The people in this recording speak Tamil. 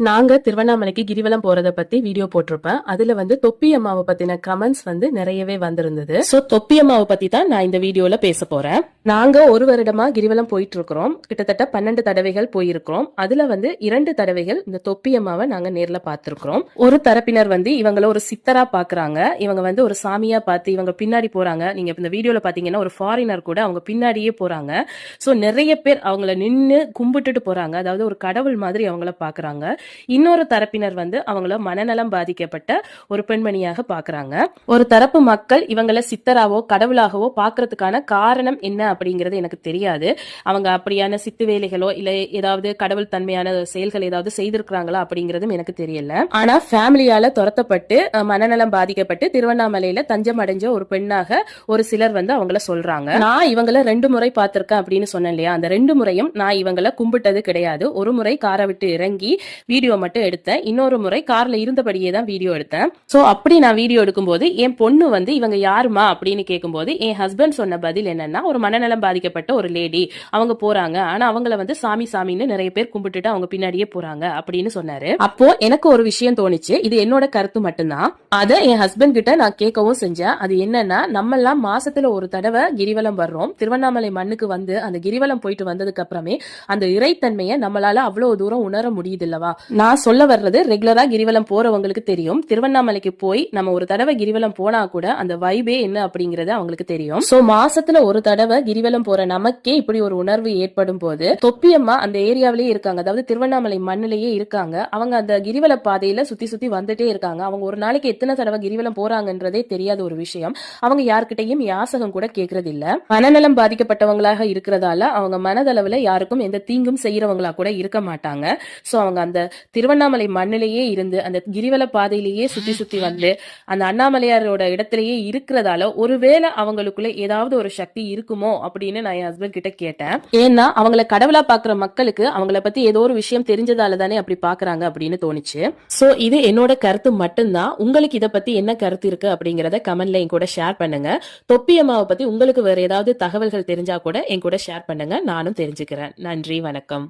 நாங்க திருவண்ணாமலைக்கு கிரிவலம் போறத பத்தி வீடியோ போட்டிருப்பேன். அதுல தொப்பி அம்மாவை பத்தின கமெண்ட்ஸ் நிறையவே வந்திருந்தது. சோ தொப்பி அம்மாவை பத்தி தான் நான் இந்த வீடியோல பேச போறேன். நாங்க ஒரு வருடமா கிரிவலம் போயிட்டு இருக்கிறோம். கிட்டத்தட்ட 12 தடவைகள் போயிருக்கிறோம். அதுல 2 தடவைகள் இந்த தொப்பி அம்மாவை நாங்க நேர்ல பார்த்திருக்கிறோம். ஒரு தரப்பினர் இவங்கள ஒரு சித்தரா பாக்குறாங்க. இவங்க ஒரு சாமியா பார்த்து இவங்க பின்னாடி போறாங்க. நீங்க இந்த வீடியோல பாத்தீங்கன்னா ஒரு ஃபாரினர் கூட அவங்க பின்னாடியே போறாங்க. சோ நிறைய பேர் அவங்கள நின்னு கும்பிட்டுட்டு போறாங்க. அதாவது ஒரு கடவுள் மாதிரி அவங்கள பாக்குறாங்க. இன்னொரு தரப்பினர் அவங்கள மனநலம் பாதிக்கப்பட்ட ஒரு பெண்மணியாக பாக்குறாங்க. ஒரு தரப்பு மக்கள் இவங்கள சித்தராவோ கடவுளாகவோ பாக்குறதுக்கான காரணம் என்ன அப்படிங்கறது எனக்கு தெரியாது. அவங்க அப்படியான சித்து வேலைகளோ இல்ல ஏதாவது கடவுள் தன்மையான செயல்கள் ஏதாவது செய்திருக்கிறாங்களா அப்படிங்கறதும் எனக்கு தெரியல. ஆனா ஃபேமிலியால துரத்தப்பட்டு மனநலம் பாதிக்கப்பட்டு திருவண்ணாமலையில தஞ்சம் அடைஞ்ச ஒரு பெண்ணாக ஒரு சிலர் அவங்கள சொல்றாங்க. நான் இவங்கள 2 முறை பார்த்திருக்கேன் அப்படின்னு சொன்னேன் இல்லையா, அந்த 2 முறையும் நான் இவங்கள கும்பிட்டது கிடையாது. ஒரு முறை காரை விட்டு இறங்கி வீடியோ மட்டும் எடுத்தேன். இன்னொரு முறை கார்ல இருந்தபடியே தான் வீடியோ எடுத்தேன். சோ அப்படி நான் வீடியோ எடுக்கும்போது என் பொண்ணு இவங்க யாருமா அப்படின்னு கேட்கும்போது என் ஹஸ்பண்ட் சொன்ன பதில் என்னன்னா, ஒரு மனநலம் பாதிக்கப்பட்ட ஒரு லேடி அவங்க போறாங்க. ஆனா அவங்கள சாமி சாமின்னு நிறைய பேர் கும்பிட்டுட்டு அவங்க பின்னாடியே போறாங்க அப்படின்னு சொன்னாரு. அப்போ எனக்கு ஒரு விஷயம் தோணுச்சு. இது என்னோட கருத்து மட்டும்தான். அத என் ஹஸ்பண்ட் கிட்ட நான் கேட்கவும் செஞ்சேன். அது என்னன்னா, நம்ம எல்லாம் மாசத்துல ஒரு தடவை கிரிவலம் வர்றோம். திருவண்ணாமலை மண்ணுக்கு அந்த கிரிவலம் போயிட்டு வந்ததுக்கு அப்புறமே அந்த இறைத்தன்மையை நம்மளால அவ்வளவு தூரம் உணர முடியுது இல்லவா. நான் சொல்ல வர்றது ரெகுலரா கிரிவலம் போறவங்களுக்கு தெரியும். திருவண்ணாமலைக்கு போய் நம்ம ஒரு தடவை கிரிவலம் போனா கூட அந்த வைபே என்ன அப்படிங்கறது அவங்களுக்கு தெரியும். சோ மாசத்துல ஒரு தடவை கிரிவலம் போற நமக்கே இப்படி ஒரு உணர்வு ஏற்படும் போது தொப்பியம்மா அந்த ஏரியாவிலேயே இருக்காங்க. அதாவது திருவண்ணாமலை மண்ணிலேயே இருக்காங்க. அவங்க அந்த கிரிவல பாதையில சுத்தி சுத்தி வந்துட்டே இருக்காங்க. அவங்க ஒரு நாளைக்கு எத்தனை தடவை கிரிவலம் போறாங்கன்றதே தெரியாத ஒரு விஷயம். அவங்க யார்கிட்டையும் யாசகம் கூட கேட்கறது இல்ல. மனநலம் பாதிக்கப்பட்டவங்களாக இருக்கிறதால அவங்க மனதளவுல யாருக்கும் எந்த தீங்கும் செய்யறவங்களா கூட இருக்க மாட்டாங்க. சோ அவங்க அந்த திருவண்ணாமலை மண்ணிலேயே இருந்து அந்த கிரிவல பாதையிலேயே சுத்தி சுத்தி அந்த அண்ணாமலையாரோட இடத்திலேயே இருக்கிறதால ஒருவேளை அவங்களுக்குள்ள ஏதாவது ஒரு சக்தி இருக்குமோ அப்படின்னு நான் என் ஹஸ்பண்ட் கிட்ட கேட்டேன். ஏன்னா அவங்கள கடவுளா பாக்குற மக்களுக்கு அவங்கள பத்தி ஏதோ ஒரு விஷயம் தெரிஞ்சதால தானே அப்படி பாக்குறாங்க அப்படின்னு தோணுச்சு. சோ இது என்னோட கருத்து மட்டும்தான். உங்களுக்கு இதை பத்தி என்ன கருத்து இருக்கு அப்படிங்கறத கமெண்ட்ல என் கூட ஷேர் பண்ணுங்க. தொப்பி அம்மாவை பத்தி உங்களுக்கு வேற ஏதாவது தகவல்கள் தெரிஞ்சா கூட என் கூட ஷேர் பண்ணுங்க. நானும் தெரிஞ்சுக்கிறேன். நன்றி, வணக்கம்.